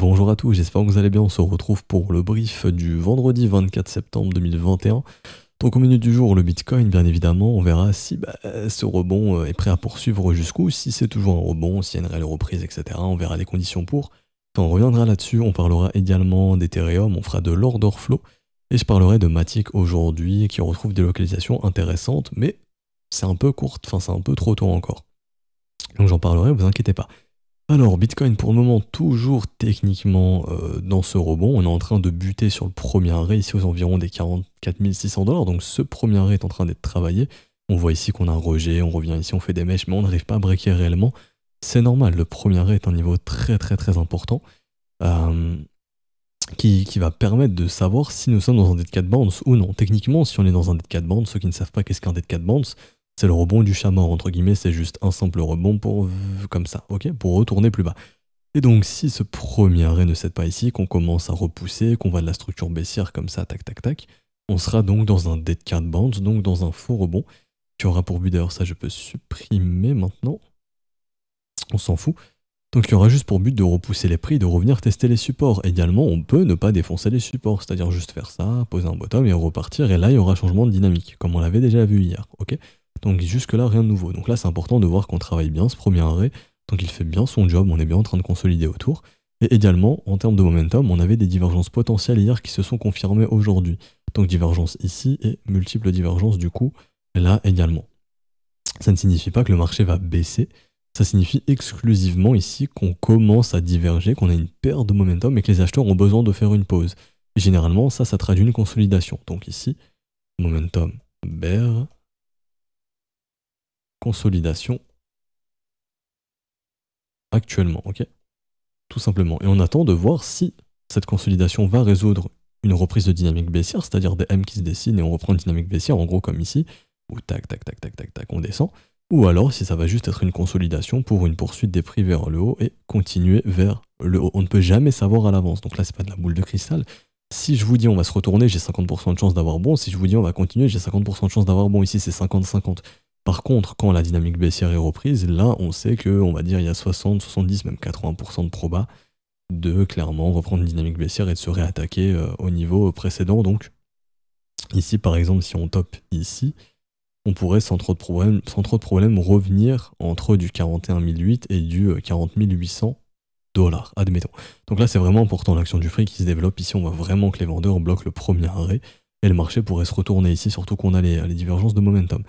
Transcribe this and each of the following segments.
Bonjour à tous, j'espère que vous allez bien. On se retrouve pour le brief du vendredi 24 septembre 2021. Donc au menu du jour, le Bitcoin, bien évidemment, on verra si ce rebond est prêt à poursuivre jusqu'où, si c'est toujours un rebond, s'il y a une réelle reprise, etc. On verra les conditions pour. On reviendra là-dessus, on parlera également d'Ethereum, on fera de l'order flow, et je parlerai de Matic aujourd'hui, qui retrouve des localisations intéressantes, mais c'est un peu court, enfin c'est un peu trop tôt encore. Donc j'en parlerai, vous inquiétez pas. Alors, Bitcoin, pour le moment, toujours techniquement dans ce rebond. On est en train de buter sur le premier arrêt, ici aux environs des 44 600 $. Donc, ce premier arrêt est en train d'être travaillé. On voit ici qu'on a un rejet, on revient ici, on fait des mèches, mais on n'arrive pas à breaker réellement. C'est normal, le premier arrêt est un niveau très très très important qui va permettre de savoir si nous sommes dans un dead cat bounce ou non. Techniquement, si on est dans un dead cat bounce, ceux qui ne savent pas qu'est-ce qu'un dead cat bounce, c'est le rebond du chat mort, entre guillemets, c'est juste un simple rebond pour comme ça, ok, pour retourner plus bas. Et donc si ce premier arrêt ne cède pas ici, qu'on commence à repousser, qu'on va de la structure baissière comme ça, tac tac tac, on sera donc dans un dead cat bounce, donc dans un faux rebond, qui aura pour but, d'ailleurs ça je peux supprimer maintenant, on s'en fout. Donc il y aura juste pour but de repousser les prix, de revenir tester les supports. Également, on peut ne pas défoncer les supports, c'est-à-dire juste faire ça, poser un bottom et repartir, et là il y aura changement de dynamique, comme on l'avait déjà vu hier, ok. Donc jusque-là, rien de nouveau. Donc là, c'est important de voir qu'on travaille bien ce premier arrêt, donc il fait bien son job, on est bien en train de consolider autour. Et également, en termes de momentum, on avait des divergences potentielles hier qui se sont confirmées aujourd'hui. Donc divergence ici et multiples divergences du coup, là également. Ça ne signifie pas que le marché va baisser, ça signifie exclusivement ici qu'on commence à diverger, qu'on a une perte de momentum et que les acheteurs ont besoin de faire une pause. Et généralement, ça traduit une consolidation. Donc ici, momentum bear, consolidation actuellement, ok? Tout simplement. Et on attend de voir si cette consolidation va résoudre une reprise de dynamique baissière, c'est-à-dire des M qui se dessinent et on reprend une dynamique baissière, en gros comme ici, où tac, tac, tac, tac, tac, tac, on descend, ou alors si ça va juste être une consolidation pour une poursuite des prix vers le haut et continuer vers le haut. On ne peut jamais savoir à l'avance, donc là c'est pas de la boule de cristal. Si je vous dis on va se retourner, j'ai 50% de chance d'avoir bon, si je vous dis on va continuer, j'ai 50% de chance d'avoir bon, ici c'est 50-50. Par contre, quand la dynamique baissière est reprise, là on sait que, on va dire, il y a 60, 70, même 80% de proba de clairement reprendre une dynamique baissière et de se réattaquer au niveau précédent. Donc ici par exemple, si on top ici, on pourrait sans trop de problème revenir entre du 41 008 et du 40 800 $, admettons. Donc là c'est vraiment important, l'action du fric qui se développe ici, on voit vraiment que les vendeurs bloquent le premier arrêt et le marché pourrait se retourner ici, surtout qu'on a les divergences de momentum.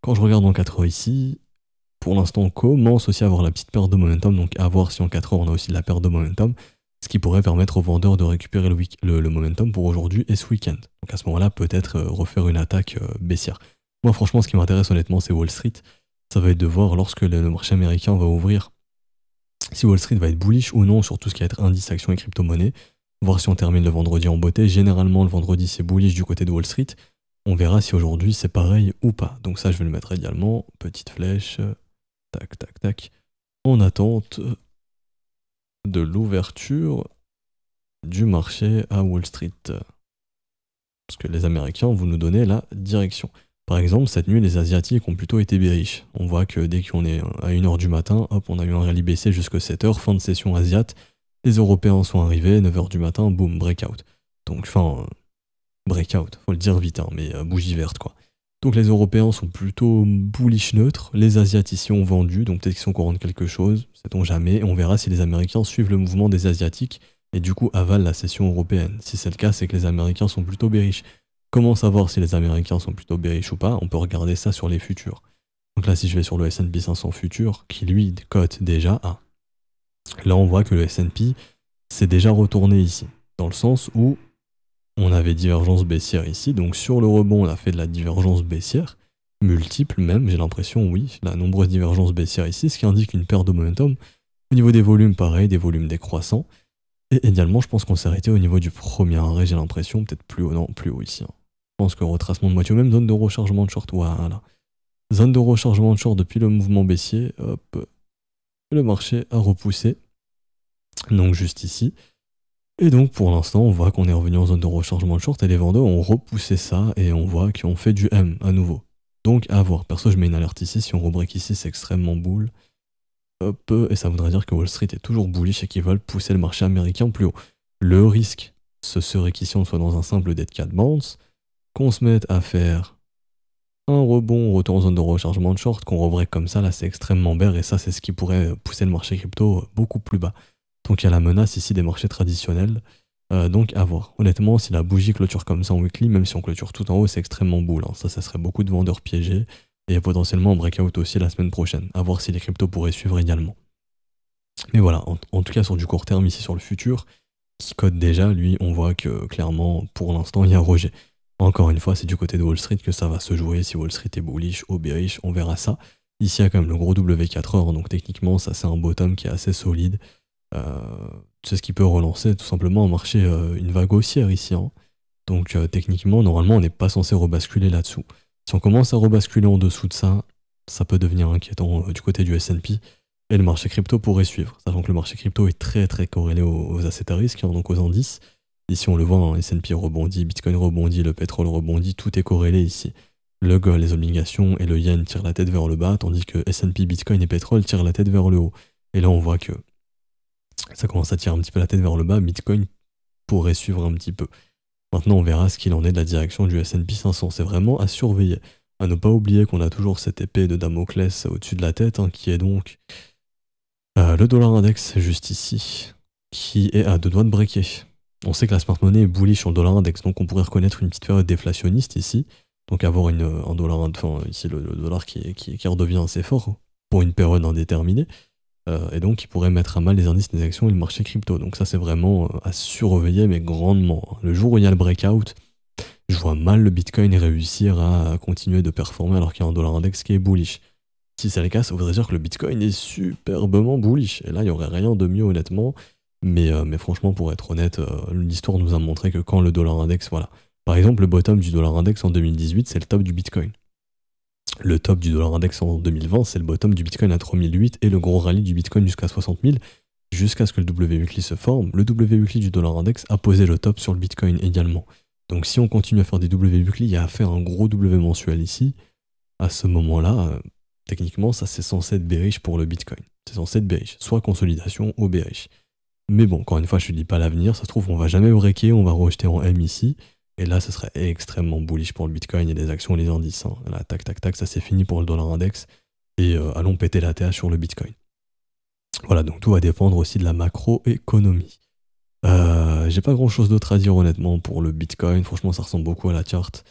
Quand je regarde en 4 heures ici, pour l'instant on commence aussi à avoir la petite perte de momentum, donc à voir si en 4 heures on a aussi de la perte de momentum, ce qui pourrait permettre aux vendeurs de récupérer le momentum pour aujourd'hui et ce week-end. Donc à ce moment-là, peut-être refaire une attaque baissière. Moi franchement, ce qui m'intéresse honnêtement, c'est Wall Street. Ça va être de voir lorsque le marché américain va ouvrir, si Wall Street va être bullish ou non sur tout ce qui va être indice, actions et crypto-monnaies, voir si on termine le vendredi en beauté. Généralement, le vendredi, c'est bullish du côté de Wall Street. On verra si aujourd'hui c'est pareil ou pas. Donc ça, je vais le mettre également. Petite flèche. Tac, tac, tac. En attente de l'ouverture du marché à Wall Street. Parce que les Américains vont nous donner la direction. Par exemple, cette nuit, les Asiatiques ont plutôt été bearish. On voit que dès qu'on est à 1h du matin, hop, on a eu un rallye baissé jusqu'à 7h, fin de session asiate. Les Européens sont arrivés, 9h du matin, boum, breakout. Donc, enfin... breakout, faut le dire vite, hein, mais bougie verte quoi. Donc les Européens sont plutôt bullish neutres, les Asiates ici ont vendu, donc peut-être qu'ils sont au courant de quelque chose, sait-on jamais, et on verra si les Américains suivent le mouvement des Asiatiques et du coup avalent la session européenne. Si c'est le cas, c'est que les Américains sont plutôt bearish. Comment savoir si les Américains sont plutôt bearish ou pas? On peut regarder ça sur les futurs. Donc là si je vais sur le S&P 500 futur, qui lui cote déjà à... Là on voit que le S&P s'est déjà retourné ici, dans le sens où on avait divergence baissière ici, donc sur le rebond on a fait de la divergence baissière, multiple même, j'ai l'impression, oui, la nombreuse divergence baissière ici, ce qui indique une perte de momentum. Au niveau des volumes, pareil, des volumes décroissants. Et également, je pense qu'on s'est arrêté au niveau du premier arrêt, j'ai l'impression, peut-être plus haut, non, plus haut ici. Hein. Je pense que retracement de moitié, même zone de rechargement de short, voilà. Zone de rechargement de short depuis le mouvement baissier, hop, le marché a repoussé, donc juste ici. Et donc pour l'instant on voit qu'on est revenu en zone de rechargement de short et les vendeurs ont repoussé ça et on voit qu'on fait du M à nouveau. Donc à voir. Perso je mets une alerte ici, si on rebreak ici c'est extrêmement boule. hop, et ça voudrait dire que Wall Street est toujours bullish et qu'ils veulent pousser le marché américain plus haut. Le risque, ce serait qu'ici on soit dans un simple dead cat bounce, qu'on se mette à faire un rebond, retour en zone de rechargement de short, qu'on rebreak comme ça, là c'est extrêmement bear, et ça c'est ce qui pourrait pousser le marché crypto beaucoup plus bas. Donc il y a la menace ici des marchés traditionnels, donc à voir. Honnêtement, si la bougie clôture comme ça en weekly, même si on clôture tout en haut, c'est extrêmement bull, hein. Ça serait beaucoup de vendeurs piégés, et potentiellement un breakout aussi la semaine prochaine, à voir si les cryptos pourraient suivre également. Mais voilà, en tout cas sur du court terme ici sur le futur, qui code déjà, lui, on voit que clairement, pour l'instant, il y a un rejet. Encore une fois, c'est du côté de Wall Street que ça va se jouer. Si Wall Street est bullish ou bearish, on verra ça. Ici, il y a quand même le gros W4 heures, donc techniquement, ça c'est un bottom qui est assez solide. C'est ce qui peut relancer tout simplement un marché, une vague haussière ici, hein. Donc techniquement, normalement, on n'est pas censé rebasculer là-dessous. Si on commence à rebasculer en dessous de ça, ça peut devenir inquiétant du côté du S&P. Et le marché crypto pourrait suivre, sachant que le marché crypto est très très corrélé aux assets à risque, hein, donc aux indices. Ici on le voit, hein, S&P rebondit, Bitcoin rebondit, le pétrole rebondit, tout est corrélé ici. Le gold, les obligations et le yen tirent la tête vers le bas, tandis que S&P, Bitcoin et pétrole tirent la tête vers le haut. Et là on voit que ça commence à tirer un petit peu la tête vers le bas, Bitcoin pourrait suivre un petit peu. Maintenant on verra ce qu'il en est de la direction du S&P 500, c'est vraiment à surveiller. À ne pas oublier qu'on a toujours cette épée de Damoclès au-dessus de la tête, hein, qui est donc le dollar index juste ici, qui est à 2 doigts de breaker. On sait que la smart money est bullish sur le dollar index, donc on pourrait reconnaître une petite période déflationniste ici, donc avoir un dollar, enfin ici le dollar qui redevient assez fort pour une période indéterminée, et donc qui pourrait mettre à mal les indices des actions et le marché crypto. Donc ça c'est vraiment à surveiller, mais grandement. Le jour où il y a le breakout, je vois mal le Bitcoin réussir à continuer de performer alors qu'il y a un dollar index qui est bullish. Si c'est le cas, ça voudrait dire que le Bitcoin est superbement bullish. Et là, il n'y aurait rien de mieux, honnêtement. Mais franchement, pour être honnête, l'histoire nous a montré que quand le dollar index, voilà. Par exemple, le bottom du dollar index en 2018, c'est le top du Bitcoin. Le top du dollar index en 2020, c'est le bottom du Bitcoin à 3008 et le gros rallye du Bitcoin jusqu'à 60 000, jusqu'à ce que le W-Weekly se forme. Le W-Weekly du dollar index a posé le top sur le Bitcoin également. Donc si on continue à faire des W-Weekly, il y a à faire un gros W mensuel ici. À ce moment-là, techniquement, ça c'est censé être bearish pour le Bitcoin. C'est censé être bearish, soit consolidation ou bearish. Mais bon, encore une fois, je ne dis pas l'avenir, ça se trouve, on va jamais breaker, on va rejeter en M ici, et là, ça serait extrêmement bullish pour le Bitcoin et les actions et les indices, hein. Là, tac, tac, tac, ça c'est fini pour le dollar index, et allons péter la TH sur le Bitcoin. Voilà, donc tout va dépendre aussi de la macroéconomie. J'ai pas grand chose d'autre à dire honnêtement pour le Bitcoin, franchement ça ressemble beaucoup à la charte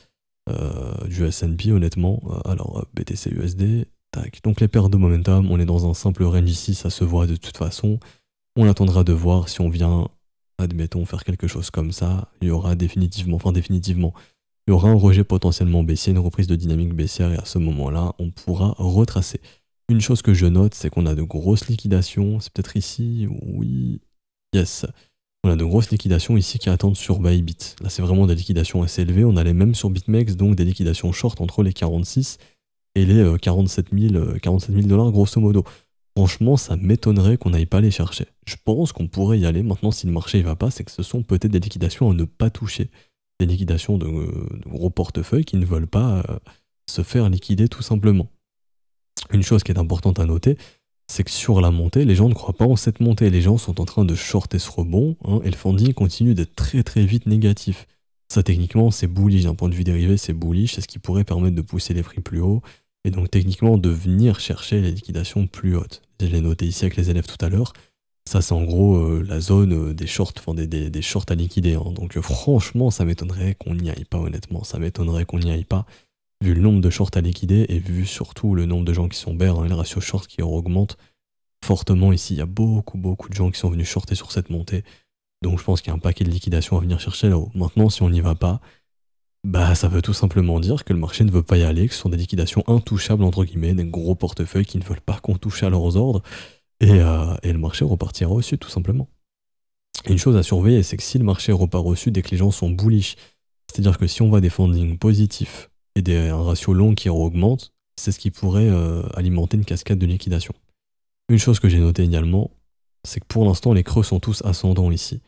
du S&P honnêtement. Alors BTC USD, tac. Donc les paires de momentum, on est dans un simple range ici, ça se voit de toute façon. On attendra de voir si on vient, admettons, faire quelque chose comme ça. Il y aura définitivement, il y aura un rejet potentiellement baissier, une reprise de dynamique baissière, et à ce moment-là, on pourra retracer. Une chose que je note, c'est qu'on a de grosses liquidations. C'est peut-être ici, oui, yes. On a de grosses liquidations ici qui attendent sur Bybit. Là, c'est vraiment des liquidations assez élevées. On a les mêmes sur BitMEX, donc des liquidations short entre les 46 et les 47 000 $, grosso modo. Franchement, ça m'étonnerait qu'on n'aille pas les chercher. Je pense qu'on pourrait y aller. Maintenant, si le marché ne va pas, c'est que ce sont peut-être des liquidations à ne pas toucher. Des liquidations de gros portefeuilles qui ne veulent pas se faire liquider tout simplement. Une chose qui est importante à noter, c'est que sur la montée, les gens ne croient pas en cette montée. Les gens sont en train de shorter ce rebond, hein, et le funding continue d'être très très vite négatif. Ça, techniquement, c'est bullish. D'un point de vue dérivé, c'est bullish. C'est ce qui pourrait permettre de pousser les prix plus haut. Et donc, techniquement, de venir chercher les liquidations plus hautes. Je l'ai noté ici avec les élèves tout à l'heure. Ça, c'est en gros la zone des shorts, enfin des shorts à liquider, hein. Donc, franchement, ça m'étonnerait qu'on n'y aille pas, honnêtement. Ça m'étonnerait qu'on n'y aille pas, vu le nombre de shorts à liquider et vu surtout le nombre de gens qui sont bear, hein, le ratio short qui augmente fortement ici. Il y a beaucoup de gens qui sont venus shorter sur cette montée. Donc, je pense qu'il y a un paquet de liquidations à venir chercher là-haut. Maintenant, si on n'y va pas, bah ça veut tout simplement dire que le marché ne veut pas y aller, que ce sont des liquidations intouchables entre guillemets, des gros portefeuilles qui ne veulent pas qu'on touche à leurs ordres, et le marché repartira au sud tout simplement. Et une chose à surveiller, c'est que si le marché repart au sud et que les gens sont bullish, c'est-à-dire que si on voit des fundings positifs et un ratio long qui augmente, c'est ce qui pourrait alimenter une cascade de liquidation. Une chose que j'ai notée également, c'est que pour l'instant les creux sont tous ascendants ici.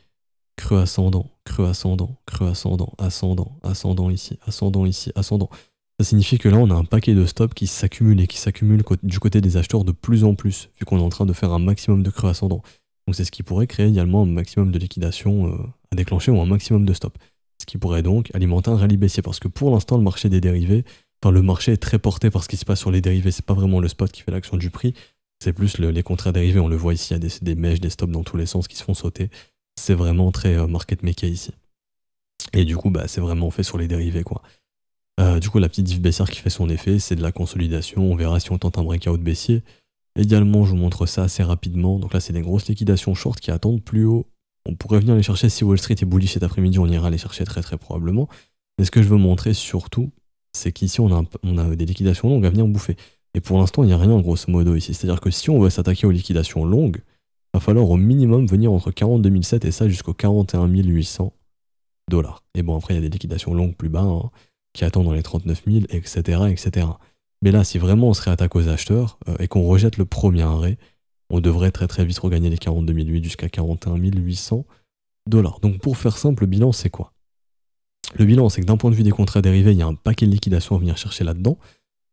Creux ascendant, creux ascendant, creux ascendant, ascendant, ascendant ici, ascendant ici, ascendant. Ça signifie que là, on a un paquet de stops qui s'accumulent et qui s'accumulent du côté des acheteurs de plus en plus, vu qu'on est en train de faire un maximum de creux ascendants. Donc c'est ce qui pourrait créer également un maximum de liquidation à déclencher ou un maximum de stops. Ce qui pourrait donc alimenter un rallye baissier, parce que pour l'instant, le marché des dérivés, enfin le marché est très porté par ce qui se passe sur les dérivés, c'est pas vraiment le spot qui fait l'action du prix, c'est plus les contrats dérivés, on le voit ici, il y a des mèches, des stops dans tous les sens qui se font sauter. C'est vraiment très market maker ici. Et du coup, bah, c'est vraiment fait sur les dérivés, quoi. Du coup, la petite div baissière qui fait son effet, c'est de la consolidation. On verra si on tente un breakout baissier. Également, je vous montre ça assez rapidement. Donc là, c'est des grosses liquidations short qui attendent plus haut. On pourrait venir les chercher si Wall Street est bullish cet après-midi, on ira les chercher très très probablement. Mais ce que je veux montrer surtout, c'est qu'ici, on a des liquidations longues à venir bouffer. Et pour l'instant, il n'y a rien grosso modo ici. C'est-à-dire que si on veut s'attaquer aux liquidations longues, il va falloir au minimum venir entre 42 700 et ça jusqu'aux 41 800 $. Et bon, après, il y a des liquidations longues plus bas, hein, qui attendent dans les 39 000, etc., etc. Mais là, si vraiment on se réattaque aux acheteurs et qu'on rejette le premier arrêt, on devrait très très vite regagner les 42 008 jusqu'à 41 800 $. Donc pour faire simple, le bilan, c'est quoi? Le bilan, c'est que d'un point de vue des contrats dérivés, il y a un paquet de liquidations à venir chercher là-dedans.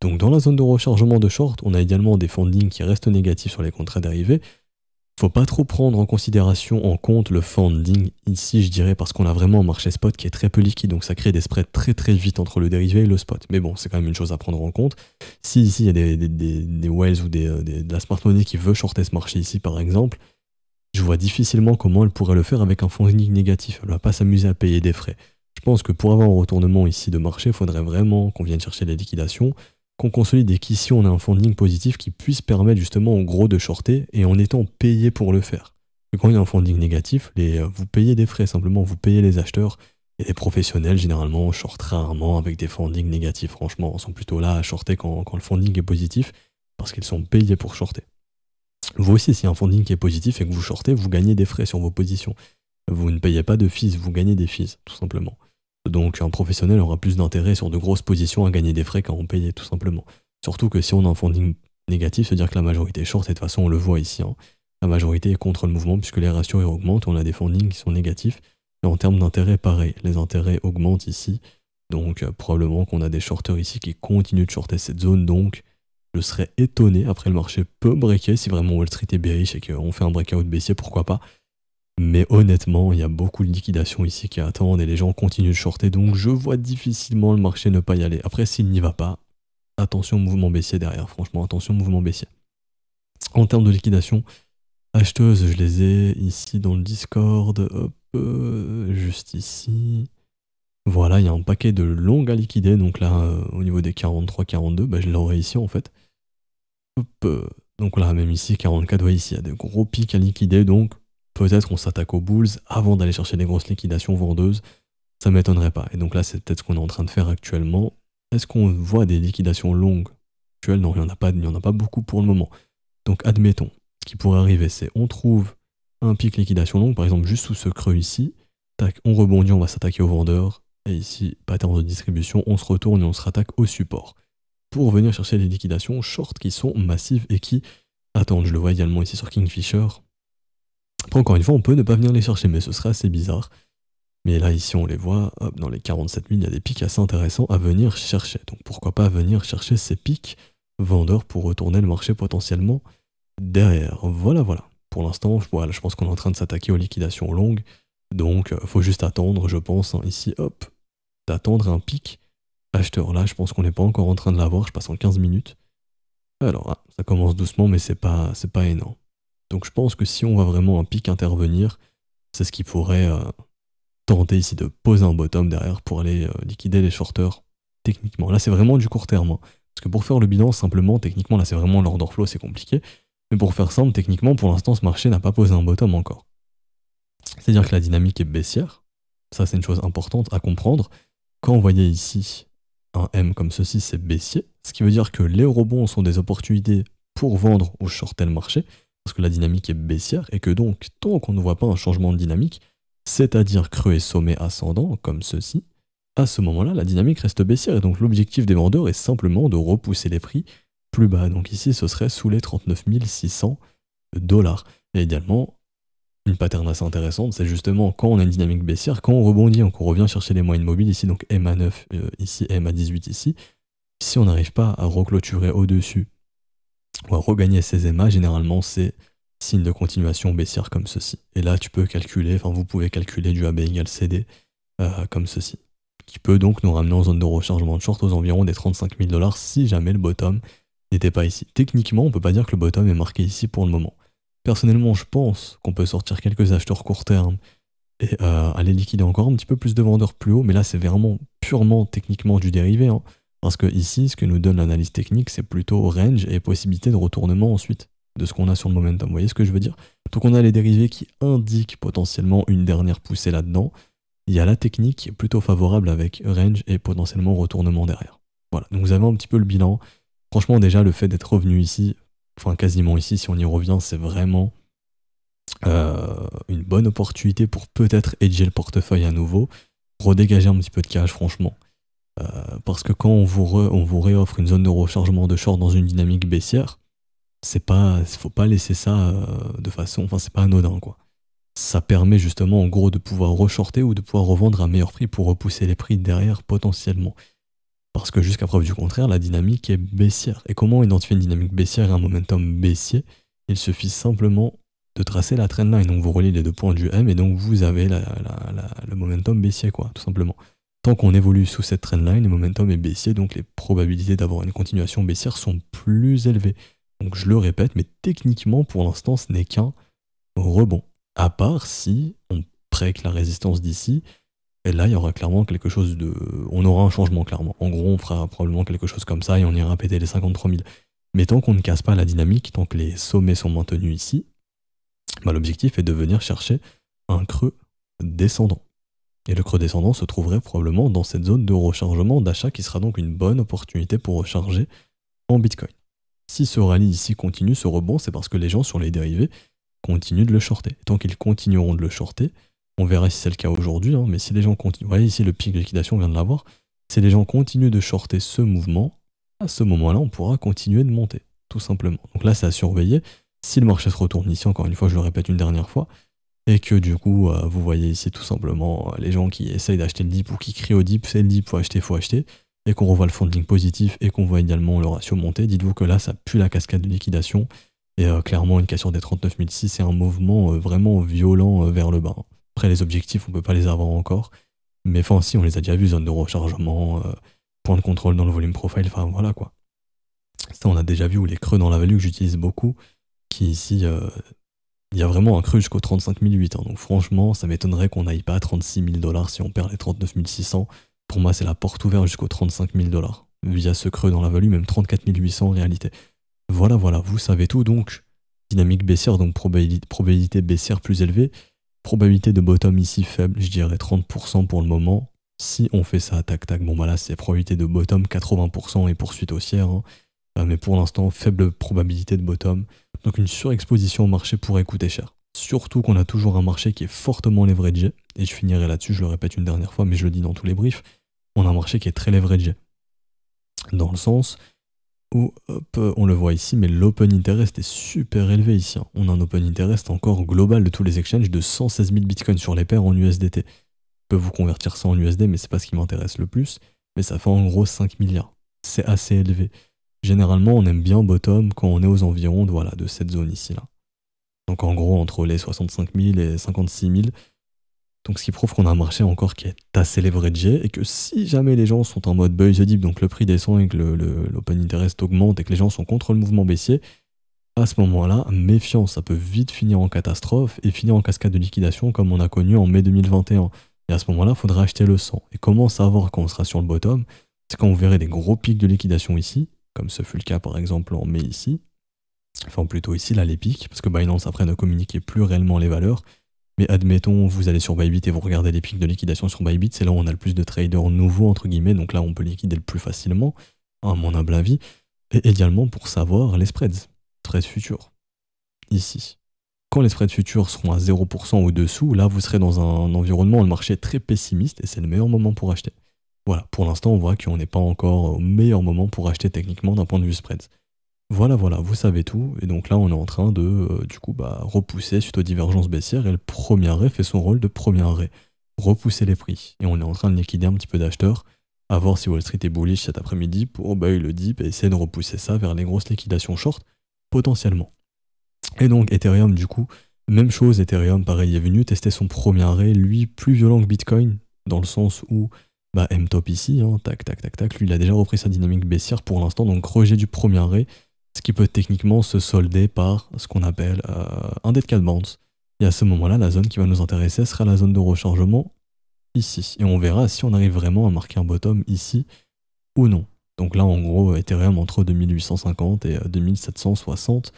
Donc dans la zone de rechargement de short, on a également des fundings qui restent négatifs sur les contrats dérivés. Faut pas trop prendre en compte le funding ici, je dirais, parce qu'on a vraiment un marché spot qui est très peu liquide, donc ça crée des spreads très très vite entre le dérivé et le spot. Mais bon, c'est quand même une chose à prendre en compte. Si ici il y a des whales ou de la smart money qui veut shorter ce marché ici par exemple, je vois difficilement comment elle pourrait le faire avec un funding négatif. Elle va pas s'amuser à payer des frais. Je pense que pour avoir un retournement ici de marché, il faudrait vraiment qu'on vienne chercher les liquidations, qu'on consolide et qu'ici on a un funding positif qui puisse permettre justement au gros de shorter et en étant payé pour le faire. Et quand il y a un funding négatif, vous payez des frais simplement, vous payez les acheteurs et les professionnels généralement shortent rarement avec des fundings négatifs. Franchement, ils sont plutôt là à shorter quand le funding est positif parce qu'ils sont payés pour shorter. Vous aussi, s'il y a un funding qui est positif et que vous shortez, vous gagnez des frais sur vos positions. Vous ne payez pas de fees, vous gagnez des fees, tout simplement. Donc un professionnel aura plus d'intérêt sur de grosses positions à gagner des frais qu'à en payer, tout simplement. Surtout que si on a un funding négatif, c'est-à-dire que la majorité est short, et de toute façon on le voit ici, hein. La majorité est contre le mouvement puisque les ratios augmentent, on a des fundings qui sont négatifs, et en termes d'intérêt, pareil, les intérêts augmentent ici, donc probablement qu'on a des shorters ici qui continuent de shorter cette zone, donc je serais étonné, après le marché peut breaker, si vraiment Wall Street est bearish et qu'on fait un breakout baissier, pourquoi pas. Mais honnêtement, il y a beaucoup de liquidations ici qui attendent et les gens continuent de shorter, donc je vois difficilement le marché ne pas y aller. Après, s'il n'y va pas, attention au mouvement baissier derrière, franchement, attention au mouvement baissier. En termes de liquidation, acheteuses, je les ai ici dans le Discord, hop, juste ici. Voilà, il y a un paquet de longues à liquider, donc là, au niveau des 43-42, bah, je l'aurai ici en fait. Hop, donc là, même ici, 44, ouais, ici, il y a des gros pics à liquider, donc peut-être qu'on s'attaque aux bulls avant d'aller chercher des grosses liquidations vendeuses, ça m'étonnerait pas. Et donc là, c'est peut-être ce qu'on est en train de faire actuellement. Est-ce qu'on voit des liquidations longues actuelles? Non, il n'y en a pas beaucoup pour le moment. Donc admettons, ce qui pourrait arriver, c'est on trouve un pic liquidation longue, par exemple juste sous ce creux ici, tac, on rebondit, on va s'attaquer aux vendeurs, et ici, pattern de distribution, on se retourne et on se rattaque au support. Pour venir chercher des liquidations short qui sont massives et qui attendent. Je le vois également ici sur Kingfisher. Après, encore une fois, on peut ne pas venir les chercher, mais ce serait assez bizarre. Mais là, ici, on les voit, hop, dans les 47 000, il y a des pics assez intéressants à venir chercher. Donc pourquoi pas venir chercher ces pics vendeurs pour retourner le marché potentiellement derrière. Voilà, voilà. Pour l'instant, voilà, je pense qu'on est en train de s'attaquer aux liquidations longues. Donc, faut juste attendre, je pense, hein, ici, hop, d'attendre un pic acheteur. Là, je pense qu'on n'est pas encore en train de l'avoir, je passe en 15 minutes. Alors, ça commence doucement, mais c'est pas énorme. Donc je pense que si on voit vraiment un pic intervenir, c'est ce qui pourrait tenter ici de poser un bottom derrière pour aller liquider les shorters techniquement. Là, c'est vraiment du court terme, hein. Parce que pour faire le bilan, simplement, techniquement, là, c'est vraiment l'order flow, c'est compliqué. Mais pour faire simple, techniquement, pour l'instant, ce marché n'a pas posé un bottom encore. C'est-à-dire que la dynamique est baissière. Ça, c'est une chose importante à comprendre. Quand vous voyez ici un M comme ceci, c'est baissier. Ce qui veut dire que les rebonds sont des opportunités pour vendre ou shorter le marché, parce que la dynamique est baissière, et que donc, tant qu'on ne voit pas un changement de dynamique, c'est-à-dire creux et sommet ascendant, comme ceci, à ce moment-là, la dynamique reste baissière, et donc l'objectif des vendeurs est simplement de repousser les prix plus bas. Donc ici, ce serait sous les 39 600 $. Et idéalement, une pattern assez intéressante, c'est justement quand on a une dynamique baissière, quand on rebondit, qu'on revient chercher les moyennes mobiles, ici donc M à 9, ici M à 18, ici, Si on n'arrive pas à reclôturer au-dessus ou à regagner ces EMA, généralement c'est signe de continuation baissière comme ceci. Et là tu peux calculer, enfin vous pouvez calculer du AB égale CD comme ceci, qui peut donc nous ramener en zone de rechargement de short aux environs des 35 000 $ si jamais le bottom n'était pas ici. Techniquement, on peut pas dire que le bottom est marqué ici pour le moment. Personnellement, je pense qu'on peut sortir quelques acheteurs court terme et aller liquider encore un petit peu plus de vendeurs plus haut, mais là c'est vraiment purement techniquement du dérivé, hein, parce que ici, ce que nous donne l'analyse technique, c'est plutôt range et possibilité de retournement ensuite de ce qu'on a sur le momentum. Vous voyez ce que je veux dire? Donc on a les dérivés qui indiquent potentiellement une dernière poussée là-dedans. Il y a la technique qui est plutôt favorable avec range et potentiellement retournement derrière. Voilà, donc vous avez un petit peu le bilan. Franchement, déjà, le fait d'être revenu ici, enfin quasiment ici, si on y revient, c'est vraiment une bonne opportunité pour peut-être hedger le portefeuille à nouveau, redégager un petit peu de cash, franchement. Parce que quand on vous réoffre une zone de rechargement de short dans une dynamique baissière, faut pas laisser ça de façon, enfin c'est pas anodin quoi. Ça permet justement en gros de pouvoir reshorter ou de pouvoir revendre à meilleur prix pour repousser les prix derrière potentiellement. Parce que jusqu'à preuve du contraire, la dynamique est baissière. Et comment identifier une dynamique baissière et un momentum baissier? Il suffit simplement de tracer la trendline. Donc vous reliez les deux points du M et donc vous avez le momentum baissier, quoi, tout simplement. Tant qu'on évolue sous cette trendline, le momentum est baissier, donc les probabilités d'avoir une continuation baissière sont plus élevées. Donc je le répète, mais techniquement, pour l'instant, ce n'est qu'un rebond. À part si on break la résistance d'ici, et là, il y aura clairement quelque chose de... On aura un changement, clairement. En gros, on fera probablement quelque chose comme ça et on ira péter les 53 000. Mais tant qu'on ne casse pas la dynamique, tant que les sommets sont maintenus ici, bah, l'objectif est de venir chercher un creux descendant. Et le creux descendant se trouverait probablement dans cette zone de rechargement d'achat qui sera donc une bonne opportunité pour recharger en Bitcoin. Si ce rallye ici continue, ce rebond, c'est parce que les gens sur les dérivés continuent de le shorter. Tant qu'ils continueront de le shorter, on verra si c'est le cas aujourd'hui, hein, mais si les gens continuent, vous voyez ici le pic de liquidation, on vient de l'avoir, si les gens continuent de shorter ce mouvement, à ce moment-là, on pourra continuer de monter, tout simplement. Donc là, c'est à surveiller. Si le marché se retourne ici, encore une fois, je le répète une dernière fois, et que du coup, vous voyez ici tout simplement les gens qui essayent d'acheter le dip ou qui crient au dip, c'est le dip, faut acheter, et qu'on revoit le funding positif et qu'on voit également le ratio monter, dites-vous que là, ça pue la cascade de liquidation, et clairement, une cassure des 39 006, c'est un mouvement vraiment violent vers le bas. Après, les objectifs, on peut pas les avoir encore, mais enfin, si, on les a déjà vus, zone de rechargement, point de contrôle dans le volume profile, enfin voilà quoi. Ça, on a déjà vu, ou les creux dans la value que j'utilise beaucoup, qui ici, il y a vraiment un creux jusqu'au 35 008. Hein. Donc franchement, ça m'étonnerait qu'on n'aille pas à 36 000 $ si on perd les 39 600. Pour moi, c'est la porte ouverte jusqu'au 35 000 $. Via ce creux dans la value, même 34 800 en réalité. Voilà, vous savez tout. Donc, dynamique baissière, donc probabilité baissière plus élevée. Probabilité de bottom ici faible, je dirais 30% pour le moment. Si on fait ça, tac tac, bon bah là c'est probabilité de bottom 80% et poursuite haussière. Hein. Mais pour l'instant, faible probabilité de bottom. Donc une surexposition au marché pourrait coûter cher. Surtout qu'on a toujours un marché qui est fortement leveragé. Et je finirai là-dessus, je le répète une dernière fois, mais je le dis dans tous les briefs. On a un marché qui est très leveragé. Dans le sens où, hop, on le voit ici, mais l'open interest est super élevé ici. Hein. On a un open interest encore global de tous les exchanges de 116 000 bitcoins sur les paires en USDT. Je peux vous convertir ça en USD, mais c'est pas ce qui m'intéresse le plus. Mais ça fait en gros 5 milliards. C'est assez élevé. Généralement, on aime bien bottom quand on est aux environs de cette zone ici. Là. Donc en gros, entre les 65 000 et 56 000. Donc ce qui prouve qu'on a un marché encore qui est assez leveragé et que si jamais les gens sont en mode buy the dip, donc le prix descend et que l'open interest augmente et que les gens sont contre le mouvement baissier, à ce moment-là, méfiance, ça peut vite finir en catastrophe et finir en cascade de liquidation comme on a connu en mai 2021. Et à ce moment-là, il faudra acheter le 100. Et comment savoir quand on sera sur le bottom? C'est quand vous verrez des gros pics de liquidation ici, comme ce fut le cas par exemple en mai ici, enfin plutôt ici là les pics, parce que Binance après ne communiquait plus réellement les valeurs, mais admettons vous allez sur Bybit et vous regardez les pics de liquidation sur Bybit, c'est là où on a le plus de traders nouveaux entre guillemets, donc là on peut liquider le plus facilement, à mon humble avis, et également pour savoir les spreads futurs, ici. Quand les spreads futurs seront à 0% au-dessous, là vous serez dans un environnement où le marché est très pessimiste et c'est le meilleur moment pour acheter. Voilà, pour l'instant, on voit qu'on n'est pas encore au meilleur moment pour acheter techniquement d'un point de vue spreads. Voilà, vous savez tout. Et donc là, on est en train de, repousser suite aux divergences baissières. Et le premier arrêt fait son rôle de premier arrêt. Repousser les prix. Et on est en train de liquider un petit peu d'acheteurs À voir si Wall Street est bullish cet après-midi pour le dip et essayer de repousser ça vers les grosses liquidations short, potentiellement. Et donc Ethereum, du coup, même chose, Ethereum, pareil, est venu tester son premier arrêt, lui, plus violent que Bitcoin, dans le sens où, M-top ici, hein, tac, tac, tac, tac, lui, il a déjà repris sa dynamique baissière pour l'instant, donc rejet du premier arrêt, ce qui peut techniquement se solder par ce qu'on appelle un dead cat bounce. Et à ce moment-là, la zone qui va nous intéresser sera la zone de rechargement ici. Et on verra si on arrive vraiment à marquer un bottom ici ou non. Donc là, en gros, Ethereum entre 2850 et 2760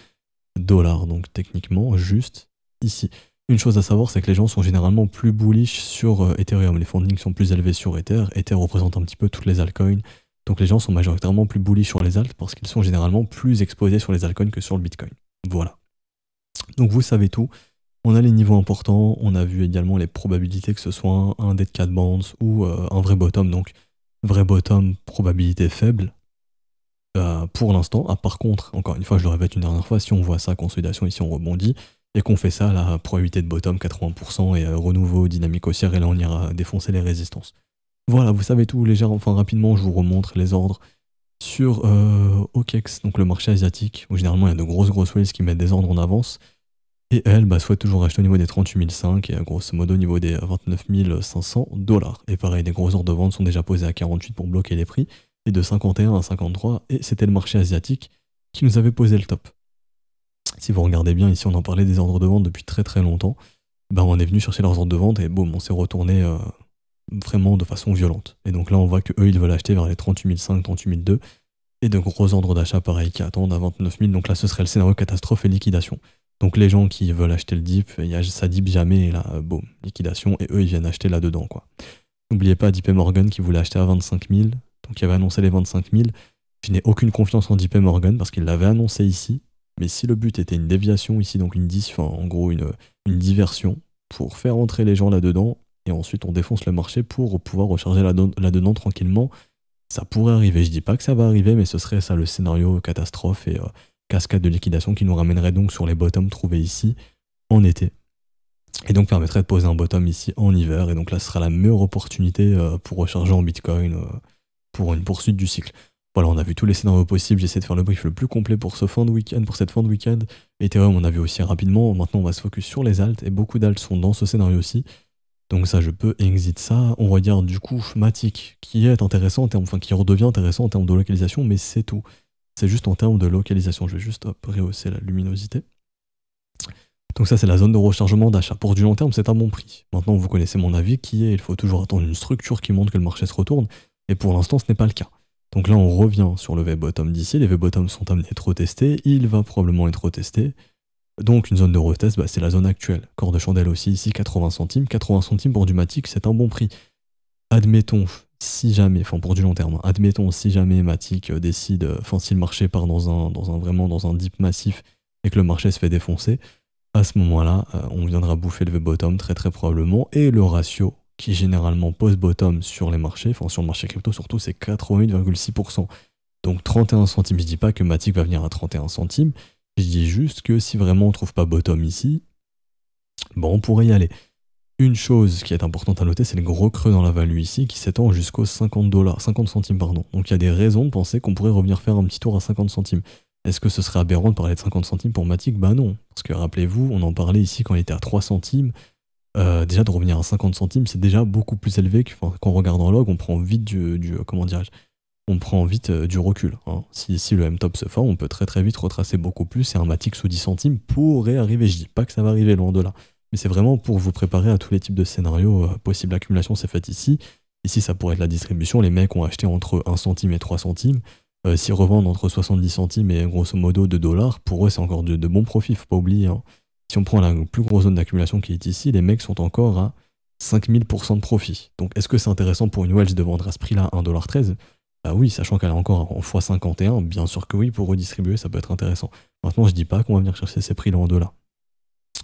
$. Donc techniquement, juste ici. Une chose à savoir, c'est que les gens sont généralement plus bullish sur Ethereum. Les fundings sont plus élevés sur Ether. Ether représente un petit peu toutes les altcoins. Donc les gens sont majoritairement plus bullish sur les alts parce qu'ils sont généralement plus exposés sur les altcoins que sur le Bitcoin. Voilà. Donc vous savez tout. On a les niveaux importants. On a vu également les probabilités que ce soit un dead cat bounce ou un vrai bottom. Donc vrai bottom, probabilité faible. Pour l'instant, par contre, encore une fois, je le répète une dernière fois, si on voit ça, consolidation ici, on rebondit, et qu'on fait ça, la probabilité de bottom 80% et renouveau dynamique haussière, et là on ira défoncer les résistances. Voilà, vous savez tout, rapidement, je vous remontre les ordres sur OKEx, donc le marché asiatique, où généralement il y a de grosses whales qui mettent des ordres en avance, et elle souhaite toujours acheter au niveau des 38 500 et grosso modo au niveau des 29 500 $. Et pareil, des gros ordres de vente sont déjà posés à 48 pour bloquer les prix, et de 51 à 53, et c'était le marché asiatique qui nous avait posé le top. Si vous regardez bien, ici on en parlait des ordres de vente depuis très longtemps, on est venu chercher leurs ordres de vente et boum, on s'est retourné vraiment de façon violente. Et donc là on voit qu'eux ils veulent acheter vers les 38 500, 38 200, et de gros ordres d'achat pareil qui attendent à 29 000, donc là ce serait le scénario catastrophe et liquidation. Donc les gens qui veulent acheter le dip, ça dip jamais, et là boum, liquidation, et eux ils viennent acheter là-dedans quoi. N'oubliez pas JP Morgan qui voulait acheter à 25 000, donc il avait annoncé les 25 000. Je n'ai aucune confiance en JP Morgan parce qu'il l'avait annoncé ici. Mais si le but était une déviation ici, donc une diversion, pour faire entrer les gens là-dedans, et ensuite on défonce le marché pour pouvoir recharger là-dedans tranquillement, ça pourrait arriver. Je dis pas que ça va arriver, mais ce serait ça le scénario catastrophe et cascade de liquidation qui nous ramènerait donc sur les bottoms trouvés ici en été. Et donc permettrait de poser un bottom ici en hiver, et donc là ce sera la meilleure opportunité pour recharger en Bitcoin pour une poursuite du cycle. Voilà, on a vu tous les scénarios possibles, j'essaie de faire le brief le plus complet pour cette fin de week-end. Ethereum, on a vu aussi rapidement, maintenant on va se focus sur les alts, et beaucoup d'alts sont dans ce scénario aussi. Donc ça, je peux exit ça. On regarde du coup Matic, qui est intéressant qui redevient intéressant en termes de localisation, mais c'est tout. C'est juste en termes de localisation. Je vais juste rehausser la luminosité. Donc ça, c'est la zone de rechargement d'achat. Pour du long terme, c'est un bon prix. Maintenant, vous connaissez mon avis qui est, il faut toujours attendre une structure qui montre que le marché se retourne, et pour l'instant, ce n'est pas le cas. Donc là, on revient sur le V-bottom d'ici. Les V-bottoms sont amenés à être retestés. Il va probablement être retesté. Donc une zone de retest, c'est la zone actuelle. Corps de chandelle aussi ici, 80 centimes. 80 centimes pour du Matic, c'est un bon prix. Admettons, si jamais, pour du long terme, admettons si jamais Matic décide, si le marché part dans un dip massif et que le marché se fait défoncer, à ce moment-là, on viendra bouffer le V-bottom très probablement, et le ratio qui généralement post-bottom sur les marchés, sur le marché crypto surtout, c'est 88,6%. Donc 31 centimes, je dis pas que Matic va venir à 31 centimes, je dis juste que si vraiment on trouve pas bottom ici, on pourrait y aller. Une chose qui est importante à noter, c'est le gros creux dans la value ici qui s'étend jusqu'aux 50 centimes. Donc il y a des raisons de penser qu'on pourrait revenir faire un petit tour à 50 centimes. Est-ce que ce serait aberrant de parler de 50 centimes pour Matic? Non. Parce que rappelez-vous, on en parlait ici quand il était à 3 centimes. Déjà de revenir à 50 centimes, c'est déjà beaucoup plus élevé que quand on regarde en log, on prend vite du recul. Hein. Si le M-top se forme, on peut très vite retracer beaucoup plus, et un Matic sous 10 centimes pourrait arriver. Je dis pas que ça va arriver, loin de là. Mais c'est vraiment pour vous préparer à tous les types de scénarios. Possible accumulation, c'est fait ici. Ici, ça pourrait être la distribution. Les mecs ont acheté entre 1 centime et 3 centimes. S'ils revendent entre 70 centimes et grosso modo 2 $, pour eux, c'est encore de bons profits, faut pas oublier. Hein. Si on prend la plus grosse zone d'accumulation qui est ici, les mecs sont encore à 5000% de profit. Donc est-ce que c'est intéressant pour une Wells de vendre à ce prix-là 1,13 $? Bah oui, sachant qu'elle est encore en x51, bien sûr que oui, pour redistribuer, ça peut être intéressant. Maintenant, je dis pas qu'on va venir chercher ces prix-là en dollars.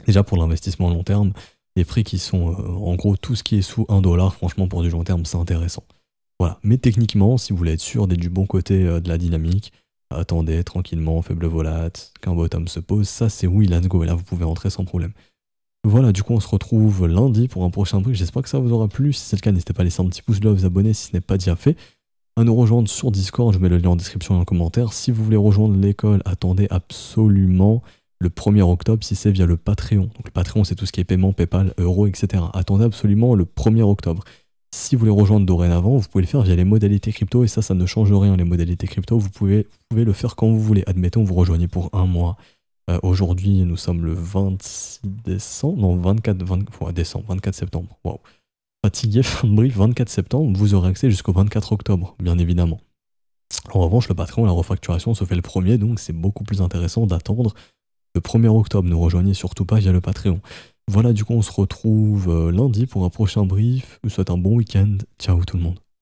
Déjà, pour l'investissement à long terme, les prix qui sont, en gros, tout ce qui est sous 1 $, franchement, pour du long terme, c'est intéressant. Voilà. Mais techniquement, si vous voulez être sûr d'être du bon côté de la dynamique, attendez tranquillement, faible volat, qu'un bottom se pose, ça c'est oui, let's go, et là vous pouvez entrer sans problème. Voilà, du coup on se retrouve lundi pour un prochain brief, j'espère que ça vous aura plu, si c'est le cas n'hésitez pas à laisser un petit pouce bleu, à vous abonner si ce n'est pas déjà fait, à nous rejoindre sur Discord, je mets le lien en description et en commentaire. Si vous voulez rejoindre l'école, attendez absolument le 1er octobre si c'est via le Patreon. Donc le Patreon, c'est tout ce qui est paiement, PayPal, euros, etc. Attendez absolument le 1er octobre. Si vous voulez rejoindre dorénavant, vous pouvez le faire via les modalités crypto, et ça ne change rien, les modalités crypto, vous pouvez le faire quand vous voulez. Admettons, vous rejoignez pour un mois. Aujourd'hui, nous sommes le 26 décembre, non, 24 septembre, waouh. Fatigué, fin de brief, 24 septembre, vous aurez accès jusqu'au 24 octobre, bien évidemment. En revanche, le Patreon, la refacturation se fait le 1er, donc c'est beaucoup plus intéressant d'attendre le 1er octobre. Ne rejoignez surtout pas via le Patreon. Voilà, du coup, on se retrouve lundi pour un prochain brief. Je vous souhaite un bon week-end. Ciao tout le monde.